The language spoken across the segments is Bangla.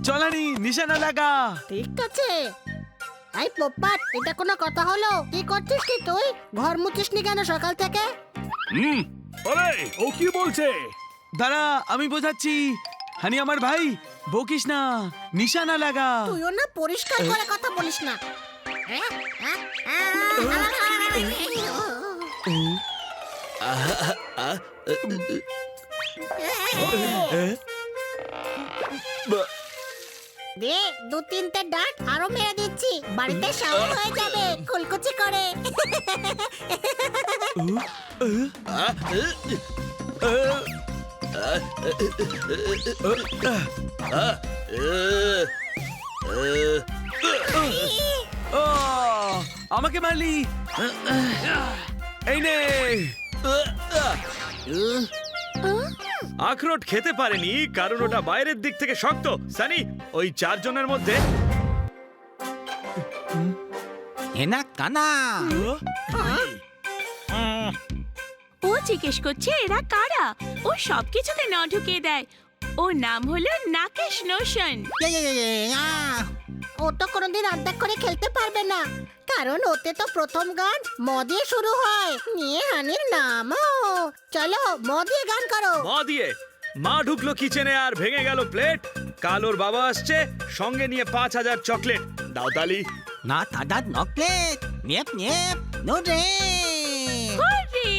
চলানি নিশানা লাগা। ঠিক আছে। এই পোপ্পাট, এটা কোনো কথা হলো? কি করছিস কি তুই? ঘর মুছিসনি কেন সকাল থেকে? আরে ও কি বলছে? দাঁড়া আমি বোঝাচ্ছি। হানি আমার ভাই, বকিস না, নিশানা লাগা। তুইও না পরিষ্কার করে কথা বলিস না। দে 2-3টে ডাট আরো মেরে দিচ্ছি, বাড়িতে শাওয়ার হয়ে যাবে কুলকুচি করে। ও, আমাকে মারলি। এই নে। আখরোট খেতে পারেনি কারণ ওটা বাইরের দিক থেকে শক্ত। সানি, ওই 4 জনের মধ্যে এনা কানা। ও জিজ্ঞেস করছে এরা কারা। ও সবকিছুতে ন ঢুকিয়ে দেয়। ওর নাম হলো নাকেশ নোশন। ও তো কোনোদিন অর্ধেক করে খেলতে পারবে না, কারণ ওতে তো প্রথম গান ম দিয়ে শুরু হয়। নিয়ে হানির নামও। চলো ম দিয়ে গান করো। মা দিয়ে। মা ঢুকলো কিচেনে আর ভেঙে গেল প্লেট। কাল ওর বাবা আসছে, সঙ্গে নিয়ে 5000 চকলেট। দাও তালি। না দাদা নকলেট নেপ নেপ নো রে। আরে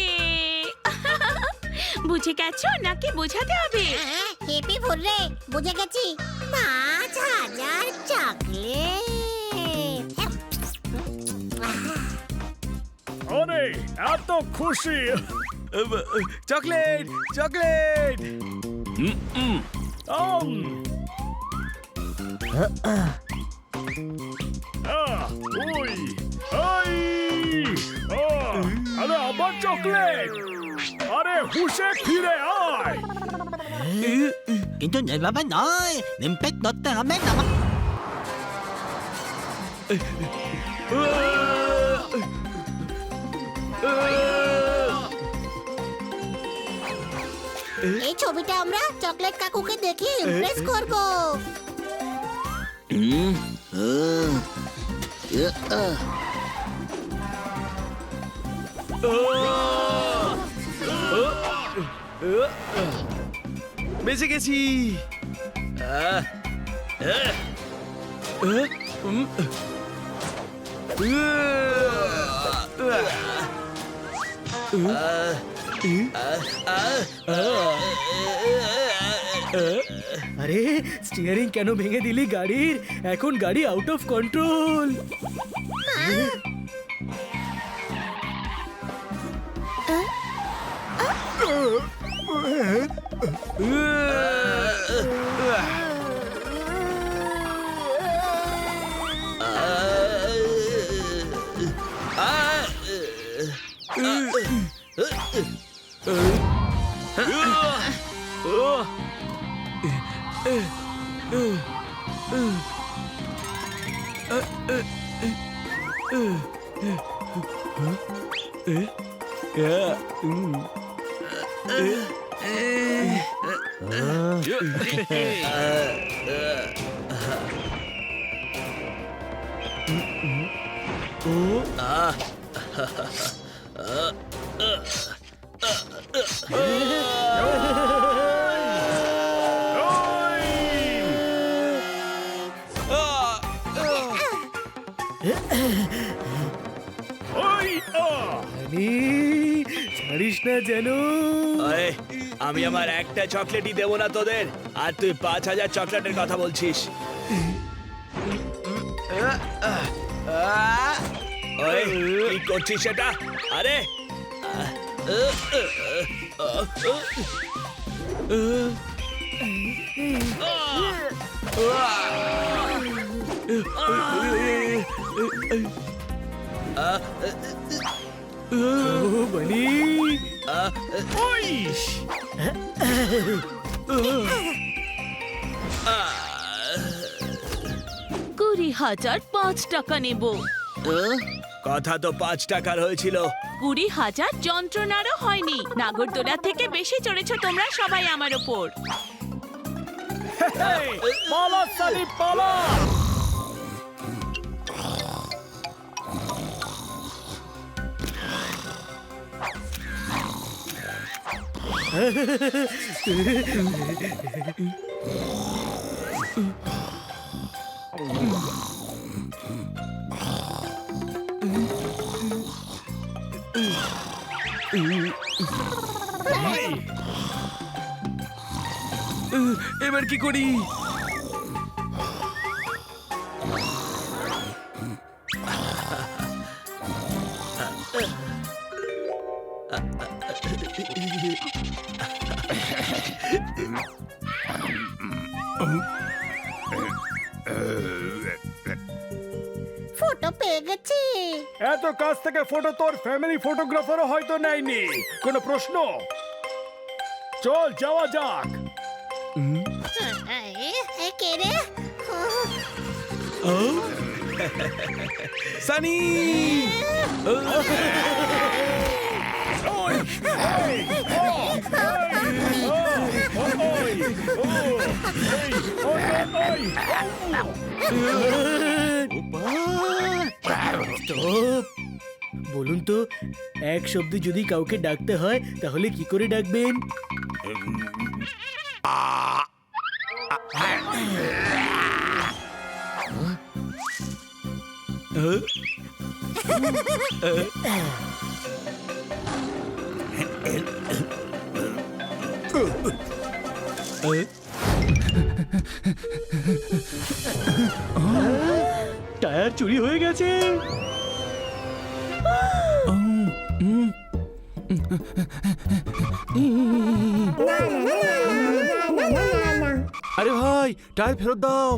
বুঝে গেছো নাকি বোঝাতে হবে? হেপি ফুররে, বুঝে গেছি। 5000 চকলেট। আরে এত খুশি। Chocolate chocolate. আরে আবার চকলেট। আরে হুশে ফিরে আয়। কিন্তু নেভাবে নয়, নিমপেক ধরতে হবে না। এই ছবিটা আমরা চকলেট কাকুকে দেখে ইমপ্রেস করব। বেঁচে গেছি। আরে স্টিয়ারিং কেন ভেঙে দিলি গাড়ির? এখন গাড়ি আউট অফ কন্ট্রোল। ছাড়িস না যেন। আমি আমার একটা চকলেটই দেবো না তোদের, আর তুই 5000 চকলেটের কথা বলছিস। ওই কি করছিস সেটা? আরে ও বনি। ওইশ 20,000 5 টাকা নেব। কথা তো 5 টাকার হয়েছিল। 20,000 যন্ত্রণারও হয়নি। নাগরদোলা থেকে বেশি চড়েছ তোমরা সবাই আমার ওপর। পালা সানি পালা। এবার কি করি? ফটো পেয়ে গেছি। এত কাছ থেকে ফটো তোর ফ্যামিলি ফটোগ্রাফারও হয়তো নেয়নি। কোনো প্রশ্ন? চল যাওয়া যাক। কে রে? সানি! বলুন তো, এক শব্দে যদি কাউকে ডাকতে হয় তাহলে কি করে ডাকবেন? টায়ার চুরি হয়ে গেছে। আরে ভাই, টায়ার ফেরত দাও।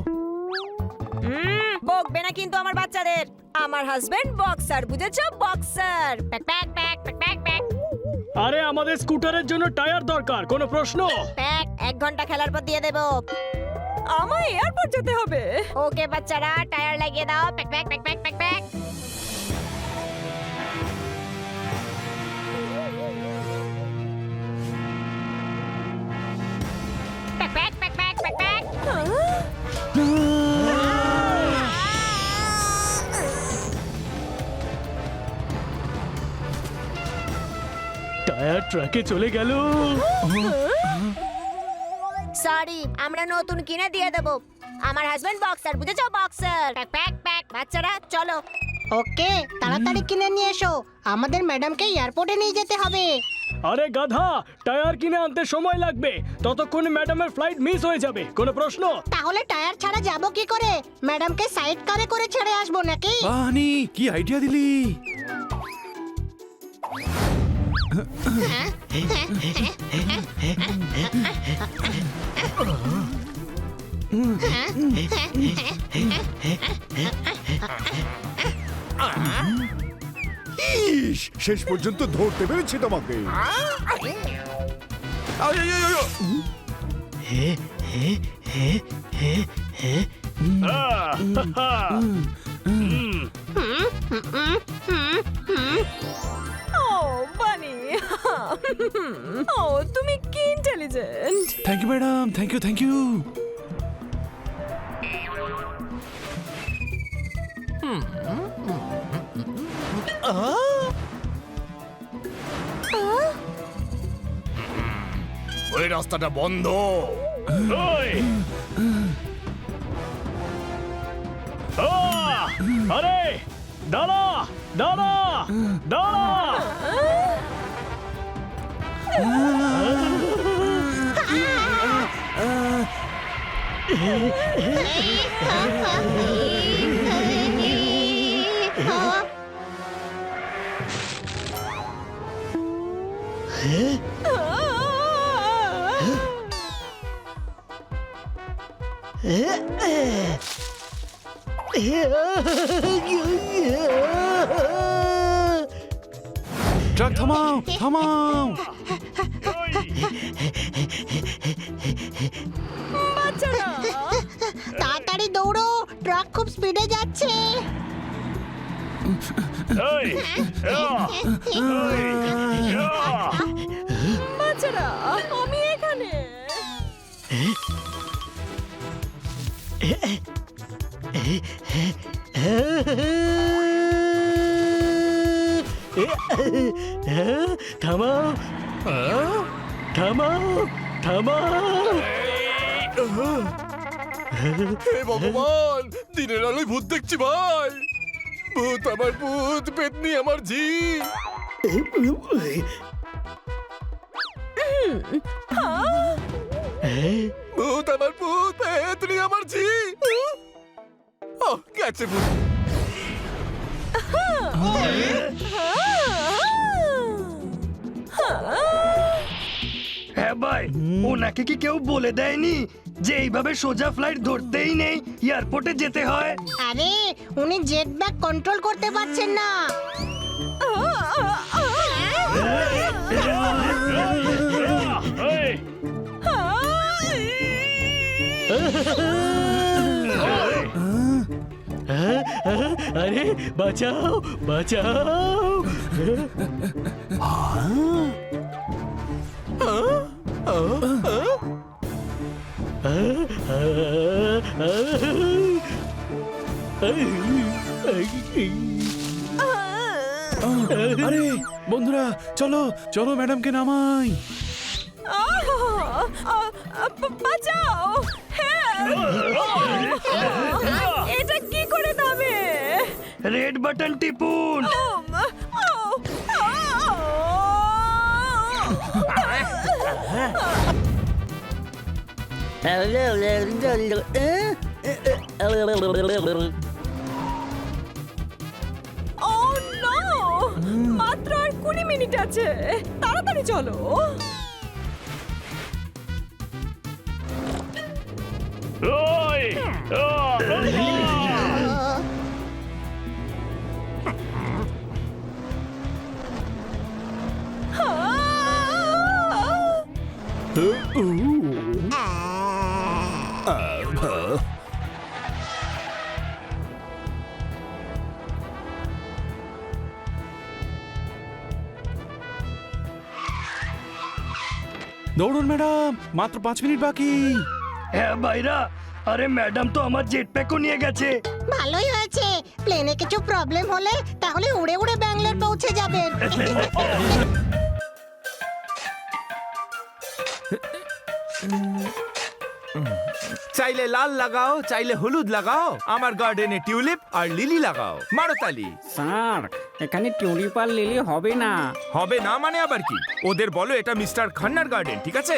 বকবে না কিন্তু আমার বাচ্চাদের। আমার হাজবেন্ড বক্সার, বুঝেছো? Boxer. Pack pack pack pack pack pack আরে আমাদের স্কুটারের জন্য টায়ার দরকার। কোনো প্রশ্ন? প্যাক। 1 ঘন্টা খেলার পর দিয়ে দেবো। আমায় এয়ারপোর্ট যেতে হবে। ওকে বাচ্চারা, টায়ার লাগিয়ে দাও। Pack pack pack pack pack pack. Pack pack pack pack pack pack. Tyre ট্রাকে চলে গেল। সরি, আমরা নতুন কিনে দিয়ে দেবো। আমার হাজবেন্ড বক্সার, বুঝেছো? বক্সার। Pack pack pack. বাচ্চারা চলো। ওকে, তাড়াতাড়ি কিনে নিয়ে এসো, আমাদের ম্যাডামকে এয়ারপোর্টে নিয়ে যেতে হবে। আরে গাধা, টায়ার কিনে আনতে সময় লাগবে, ততক্ষণে ম্যাডামের ফ্লাইট মিস হয়ে যাবে। কোনো প্রশ্ন? তাহলে টায়ার ছাড়া যাব কি করে? ম্যাডামকে সাইড কারে করে ছেড়ে আসবো নাকি? বাহানি, কি আইডিয়া দিলি! ইস, শেষ পর্যন্ত ধরতে পেরেছি তোমাকে। ও বানি, ও তুমি কি intelligent. Thank you madam, thank you thank you. ওই রাস্তাটা বন্ধ। ওই! আরে দাঁড়া দাঁড়া দাঁড়া। ট্রাক থামাও, থামাও। তাড়াতাড়ি দৌড়ো, ট্রাক খুব স্পিডে যাচ্ছে। বাচ্চারা, আমি এখানে। থামাও, থামাও, থামাও। হে ভগবান, দিনের আলোয় ভূত দেখছি ভাই। ভূত আমার ভূত, পেতনি আমার ঝি। ভূত আমার ভূত, পেতনি আমার ঝি। গেছে ভূত। হ্যাঁ ভাই, ওনাকে কি কেউ বলে দেয়নি যে এইভাবে সোজা ফ্লাইট ধরতেই নেই, এয়ারপোর্টে যেতে হয়? আরে উনি জেট ব্যাগ কন্ট্রোল করতে পারছেন না। আরে বাঁচাও, বাঁচাও। আরে বন্ধুরা, চলো চলো ম্যাডামকে নামাই। বাঁচাও! এটা কি করে নামে? রেড বাটন টিপুন। মাত্র আর 20 মিনিট আছে, তাড়াতাড়ি চলো। দৌড়ুন ম্যাডাম, মাত্র 5 মিনিট বাকি। হ্যাঁ ভাইরা, আরে ম্যাডাম তো আমার জেট প্যাকও নিয়ে গেছে। ভালোই হয়েছে, প্লেনে কিছু প্রবলেম হলে তাহলে উড়ে উড়ে ব্যাঙ্গালোর পৌঁছে যাবেন। চাইলে লাল লাগাও, চাইলে হলুদ লাগাও, আমার গার্ডেনে টিউলিপ আর লিলি লাগাও। মারো তালি। স্যার, এখানে টিউলিপ আর লিলি হবে না। হবে না মানে আবার কি? ওদের বলো এটা মিস্টার খান্নার গার্ডেন, ঠিক আছে?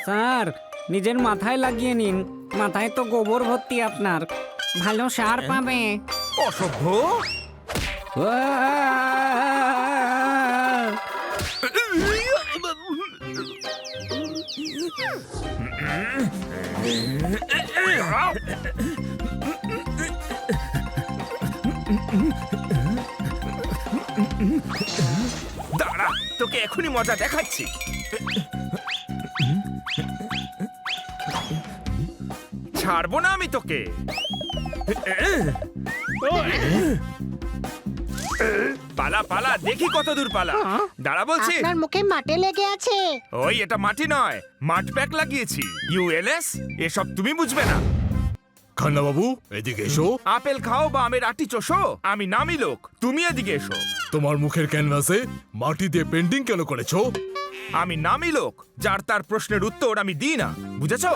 স্যার, নিজের মাথায় লাগিয়ে নিন, মাথায় তো গোবর ভর্তি আপনার, ভালো সার পাবে। অসভ্য। দাঁড়া, তোকে এখনই মজা দেখাচ্ছি। ছাড়বো না আমি তোকে। পালা পালা, দেখি কত দূর পালা। দাঁড়া বলছি। আপনার মুখে মাটি লেগে আছে। ওই এটা মাটি নয়, মাঠ প্যাক লাগিয়েছি। ইউএলএস এসব তুমি বুঝবে না। খান্না বাবু, এদিকে এসো। আপেল খাও বা আমের আটি চোষো, আমি নামি লোক, তুমি এদিকে এসো। তোমার মুখের ক্যানভাসে মাটি দিয়ে পেন্টিং কেন করেছো? আমি নামি লোক, যার তার প্রশ্নের উত্তর আমি দিই না, বুঝেছো?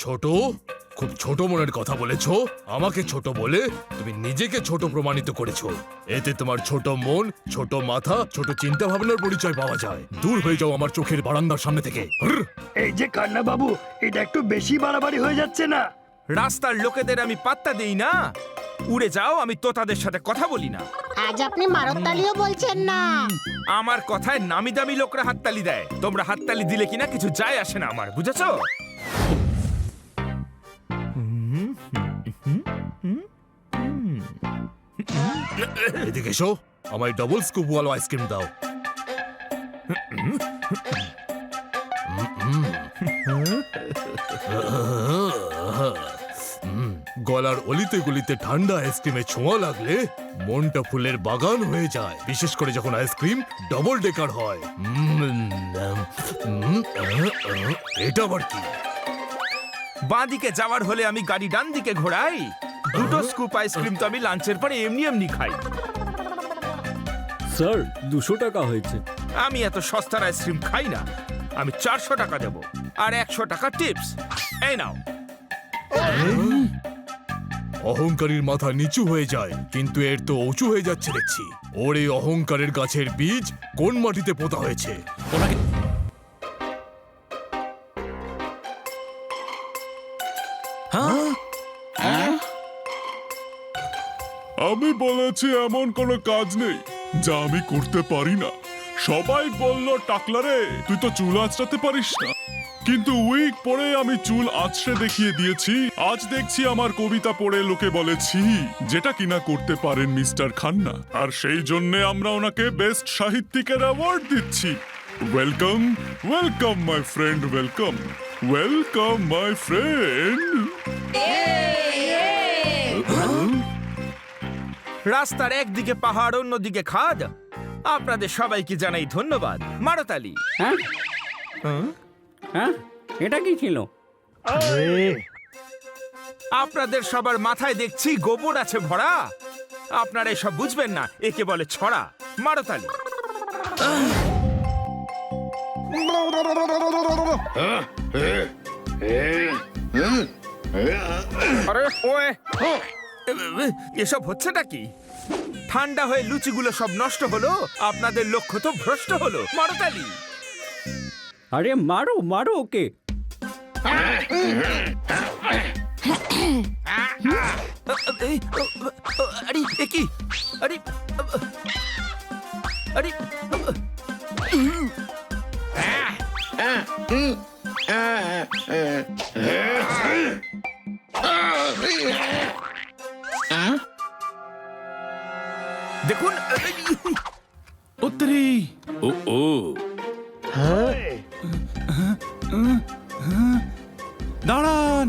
ছোট, খুব ছোট মনের কথা বলেছো। আমাকে ছোট বলে তুমি নিজেকে ছোট প্রমাণিত করেছো। এতে তোমার ছোট মন, ছোট মাথা, ছোট চিন্তা ভাবনার পরিচয় পাওয়া যায়। দূর হয়ে যাও আমার চোখের বারান্দার সামনে থেকে। এই যে কান্না বাবু, এটা একটু বেশি বাড়াবাড়ি হয়ে যাচ্ছে না? রাস্তার লোকেদের আমি পাত্তা দেই না। উড়ে যাও, আমি তো তাদের সাথে কথা বলি না। আজ আপনি মারতালিও বলছেন না। আমার কথায় নামি দামি লোকরা হাততালি দেয়। তোমরা হাততালি দিলে কিনা কিছু যায় আসে না আমার, বুঝেছো? এদিকে এসো, আমায় ডবল স্কুপ ওয়ালা আইসক্রিম দাও। গলার অলিতে গলিতে ঠান্ডা আইসক্রিমে ছোঁয়া লাগলে মনটা ফুলের বাগান হয়ে যায়, বিশেষ করে যখন আইসক্রিম ডবল ডেকার হয়। এটা আবার কি? বাঁ দিকে যাওয়ার হলে আমি গাড়ি ডান দিকে ঘোরাই। দুটো স্কুপ আইসক্রিম তো আমি লাঞ্চের পরে এমনি এমনি খাই। স্যার 200 টাকা হয়েছে। আমি এত সস্তার আইসক্রিম খাই না। আমি 400 টাকা দেব আর 100 টাকা টিপস। এই নাও। অহংকারীর মাথা নিচু হয়ে যায়, কিন্তু এর তো উঁচু হয়ে যাচ্ছে দেখছি। ওর এই অহংকারের গাছের বীজ কোন মাটিতে পোতা হয়েছে? ওনাকে আমি বলেছি এমন কোনো কাজ নেই যা আমি করতে পারি না। সবাই বলল টাকলারে তুই তো চুল আঁচড়াতে পারিস না, কিন্তু উইক পরে আমি চুল আঁচড়ে দেখিয়ে দিয়েছি। আজ দেখছি আমার কবিতা পড়ে লোকে বলেছি, যেটা কিনা করতে পারেন মিস্টার খান্না, আর সেই জন্য আমরা ওনাকে বেস্ট সাহিত্যিকের অ্যাওয়ার্ড দিচ্ছি। Welcome welcome my friend, welcome welcome my friend. রাস্তার একদিকে পাহাড়, অন্যদিকে খাদ। আপনাদের সবাইকে জানাই ধন্যবাদ। মারতালি। হ্যাঁ হ্যাঁ, এটা কি ছিল? আপনাদের সবার মাথায় দেখছি গোবর আছে ভরা। আপনারা এসব বুঝবেন না, একে বলে ছড়া। মারতালি। আরে ওয়ে, এসব হচ্ছেটা কি? ঠান্ডা হয়ে লুচিগুলো সব নষ্ট হলো, আপনাদের লক্ষ্য তো ভ্রষ্ট হলো। মারতালি। আরে মারো মারো ওকে। আরে এ কি? আরে আরে দেখুন। উত্তরি দাঁড়ান।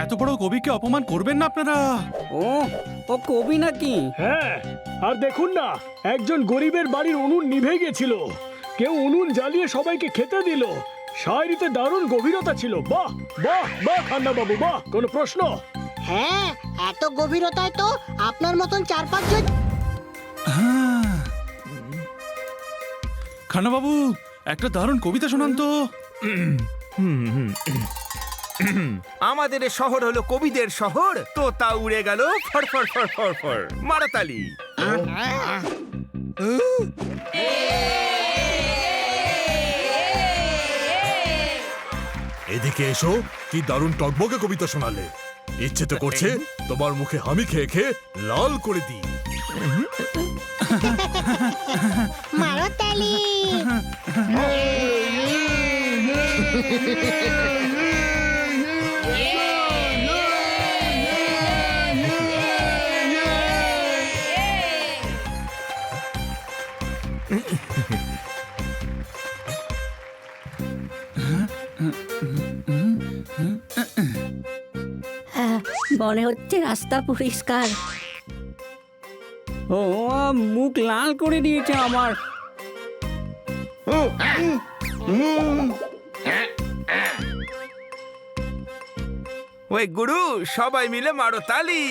এত বড় কবিকে অপমান করবেন না আপনারা। ও কবি নাকি? হ্যাঁ, আর দেখুন না, একজন গরিবের বাড়ির উনুন নিভে গেছিল, কেউ উনুন জ্বালিয়ে সবাইকে খেতে দিল। শায়রিতে দারুণ গভীরতা ছিল। বাহ বাহ বাহ খান্না বাবু, বাহ। কোনো প্রশ্ন? হ্যাঁ, এত গভীরতায় তো আপনার মতন 4-5 জন। খান্না বাবু, একটা দারুণ কবিতা শোনান তো। আমাদের এ শহর হলো কবিদের শহর। তোতা উড়ে গেল ফর ফর ফর ফর ফর। মারতালি। এদিকে এসো, কি দারুণ টকবকে কবিতা শোনালে। ইচ্ছে তো করছে তোমার মুখে হামি খেয়ে খেয়ে লাল করে দিই। মারো তালি। মনে হচ্ছে রাস্তা পরিষ্কার। ও মুখ লাল করে দিয়েছে আমার। ওই গুরু, সবাই মিলে মারো তালি।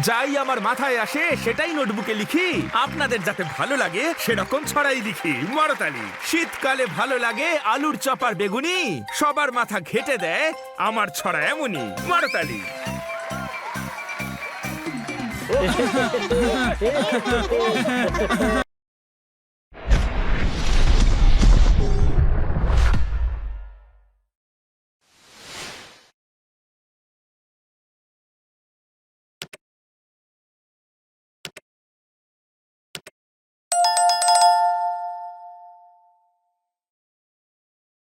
যাই আমার মাথায় আসে সেটাই নোটবুকে লিখি। আপনাদের যাতে ভালো লাগে সেরকম ছড়াই লিখি। মারতালি। শীতকালে ভালো লাগে আলুর চপ আর বেগুনি, সবার মাথা ঘেটে দেয় আমার ছড়া এমনই। মারতালি।